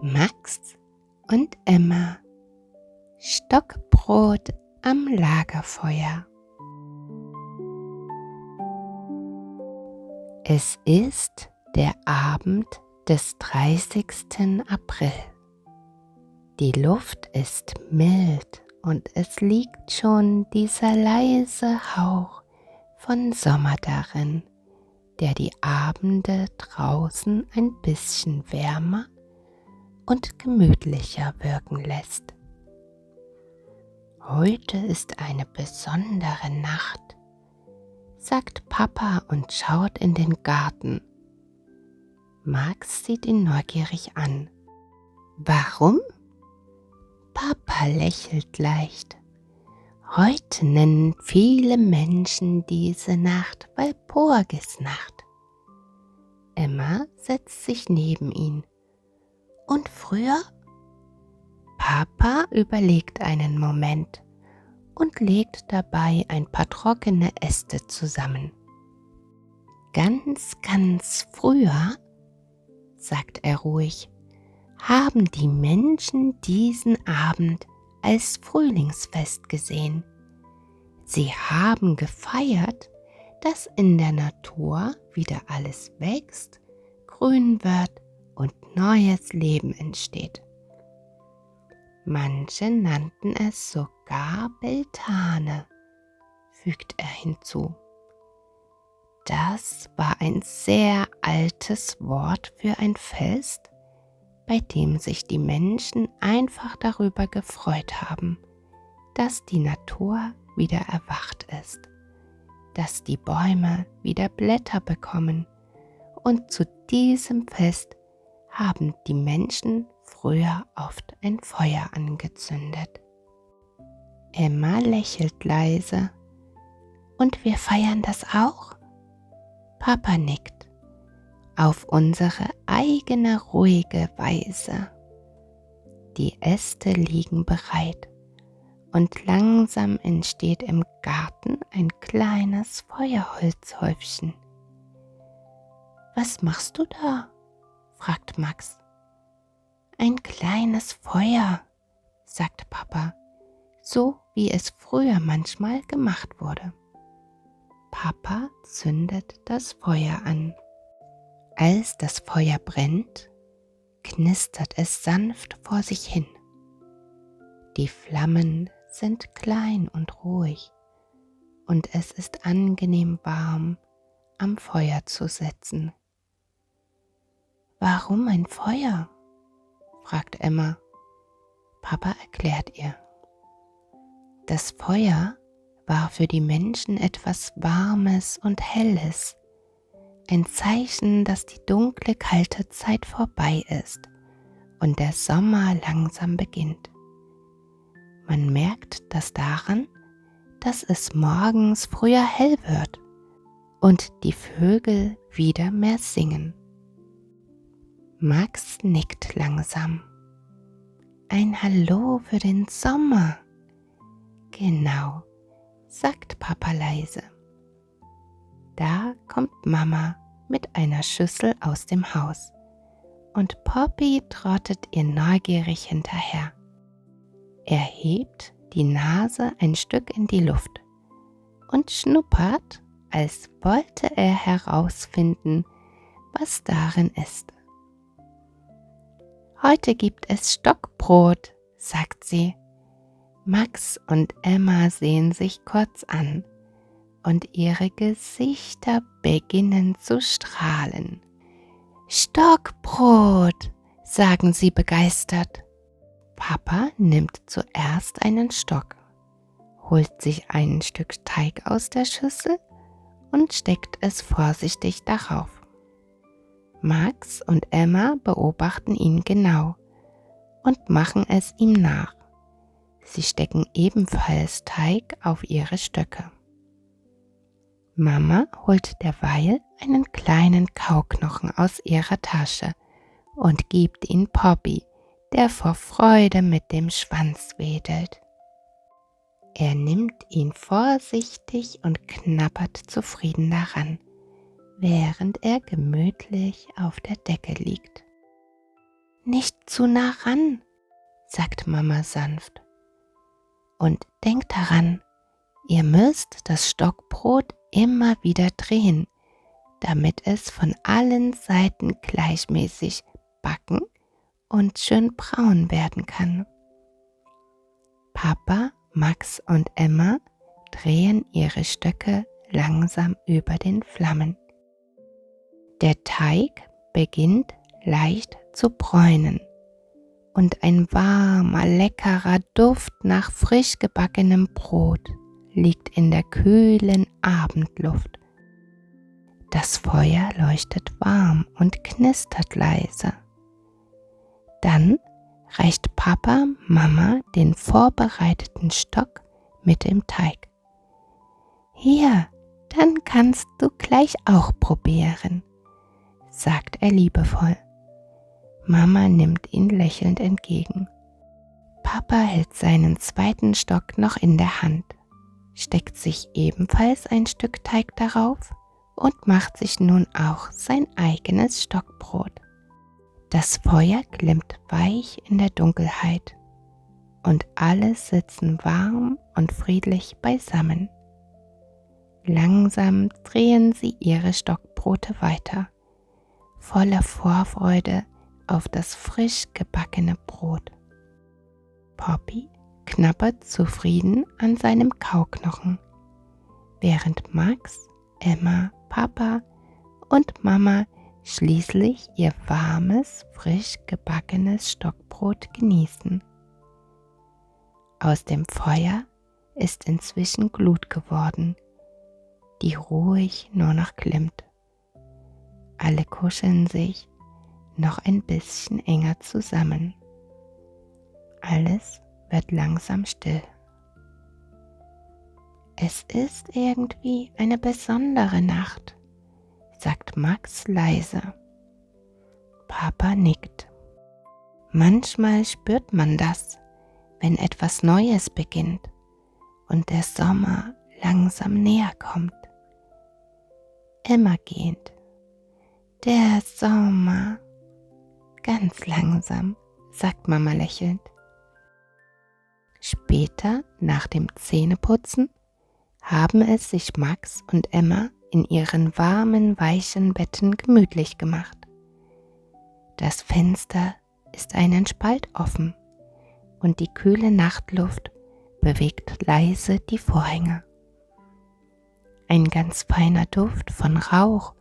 Max und Emma, Stockbrot am Lagerfeuer. Es ist der Abend des 30. April. Die Luft ist mild und es liegt schon dieser leise Hauch von Sommer darin, der die Abende draußen ein bisschen wärmer und gemütlicher wirken lässt. Heute ist eine besondere Nacht, sagt Papa und schaut in den Garten. Max sieht ihn neugierig an. Warum? Papa lächelt leicht. Heute nennen viele Menschen diese Nacht Walpurgisnacht. Emma setzt sich neben ihn. Und früher? Papa überlegt einen Moment und legt dabei ein paar trockene Äste zusammen. Ganz früher, sagt er ruhig, haben die Menschen diesen Abend als Frühlingsfest gesehen. Sie haben gefeiert, dass in der Natur wieder alles wächst, grün wird und neues Leben entsteht. Manche nannten es sogar Beltane, fügt er hinzu. Das war ein sehr altes Wort für ein Fest, bei dem sich die Menschen einfach darüber gefreut haben, dass die Natur wieder erwacht ist, dass die Bäume wieder Blätter bekommen, und zu diesem Fest haben die Menschen früher oft ein Feuer angezündet. Emma lächelt leise. Und wir feiern das auch? Papa nickt. Auf unsere eigene ruhige Weise. Die Äste liegen bereit und langsam entsteht im Garten ein kleines Feuerholzhäufchen. Was machst du da? Fragt Max. Ein kleines Feuer, sagt Papa, so wie es früher manchmal gemacht wurde. Papa zündet das Feuer an. Als das Feuer brennt, knistert es sanft vor sich hin. Die Flammen sind klein und ruhig und es ist angenehm warm, am Feuer zu sitzen. Warum ein Feuer? Fragt Emma. Papa erklärt ihr. Das Feuer war für die Menschen etwas Warmes und Helles, ein Zeichen, dass die dunkle, kalte Zeit vorbei ist und der Sommer langsam beginnt. Man merkt das daran, dass es morgens früher hell wird und die Vögel wieder mehr singen. Max nickt langsam. Ein Hallo für den Sommer. Genau, sagt Papa leise. Da kommt Mama mit einer Schüssel aus dem Haus und Poppy trottet ihr neugierig hinterher. Er hebt die Nase ein Stück in die Luft und schnuppert, als wollte er herausfinden, was darin ist. Heute gibt es Stockbrot, sagt sie. Max und Emma sehen sich kurz an und ihre Gesichter beginnen zu strahlen. Stockbrot, sagen sie begeistert. Papa nimmt zuerst einen Stock, holt sich ein Stück Teig aus der Schüssel und steckt es vorsichtig darauf. Max und Emma beobachten ihn genau und machen es ihm nach. Sie stecken ebenfalls Teig auf ihre Stöcke. Mama holt derweil einen kleinen Kauknochen aus ihrer Tasche und gibt ihn Poppy, der vor Freude mit dem Schwanz wedelt. Er nimmt ihn vorsichtig und knabbert zufrieden daran, während er gemütlich auf der Decke liegt. Nicht zu nah ran, sagt Mama sanft. Und denkt daran, ihr müsst das Stockbrot immer wieder drehen, damit es von allen Seiten gleichmäßig backen und schön braun werden kann. Papa, Max und Emma drehen ihre Stöcke langsam über den Flammen. Der Teig beginnt leicht zu bräunen und ein warmer, leckerer Duft nach frisch gebackenem Brot liegt in der kühlen Abendluft. Das Feuer leuchtet warm und knistert leise. Dann reicht Papa Mama den vorbereiteten Stock mit dem Teig. Hier, dann kannst du gleich auch probieren, sagt er liebevoll. Mama nimmt ihn lächelnd entgegen. Papa hält seinen zweiten Stock noch in der Hand, steckt sich ebenfalls ein Stück Teig darauf und macht sich nun auch sein eigenes Stockbrot. Das Feuer glimmt weich in der Dunkelheit und alle sitzen warm und friedlich beisammen. Langsam drehen sie ihre Stockbrote weiter, voller Vorfreude auf das frisch gebackene Brot. Poppy knabbert zufrieden an seinem Kauknochen, während Max, Emma, Papa und Mama schließlich ihr warmes, frisch gebackenes Stockbrot genießen. Aus dem Feuer ist inzwischen Glut geworden, die ruhig nur noch glimmt. Alle kuscheln sich noch ein bisschen enger zusammen. Alles wird langsam still. Es ist irgendwie eine besondere Nacht, sagt Max leise. Papa nickt. Manchmal spürt man das, wenn etwas Neues beginnt und der Sommer langsam näher kommt. Immer gehend. Der Sommer. Ganz langsam, sagt Mama lächelnd. Später, nach dem Zähneputzen, haben es sich Max und Emma in ihren warmen, weichen Betten gemütlich gemacht. Das Fenster ist einen Spalt offen und die kühle Nachtluft bewegt leise die Vorhänge. Ein ganz feiner Duft von Rauch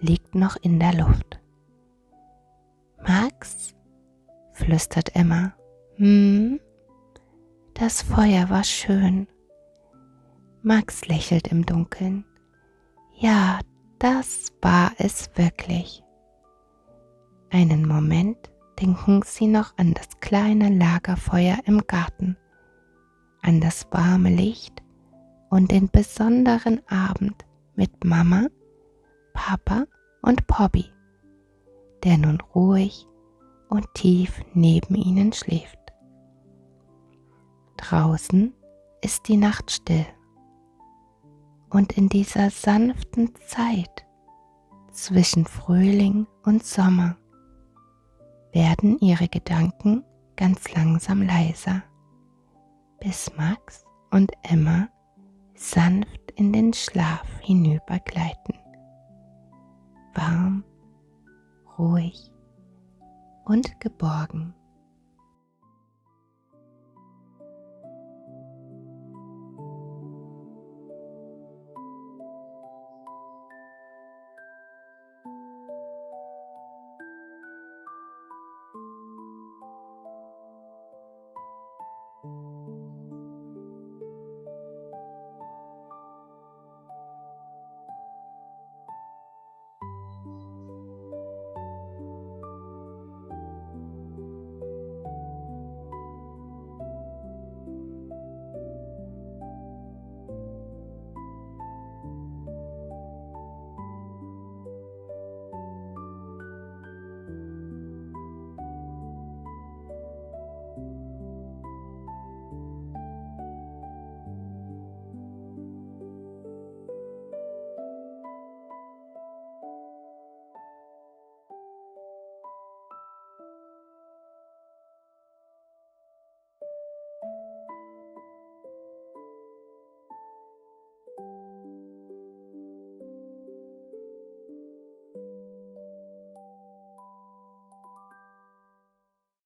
liegt noch in der Luft. Max, flüstert Emma, das Feuer war schön. Max lächelt im Dunkeln. Ja, das war es wirklich. Einen Moment denken sie noch an das kleine Lagerfeuer im Garten, an das warme Licht und den besonderen Abend mit Mama, Papa und Poppy, der nun ruhig und tief neben ihnen schläft. Draußen ist die Nacht still und in dieser sanften Zeit zwischen Frühling und Sommer werden ihre Gedanken ganz langsam leiser, bis Max und Emma sanft in den Schlaf hinübergleiten. Warm, ruhig und geborgen.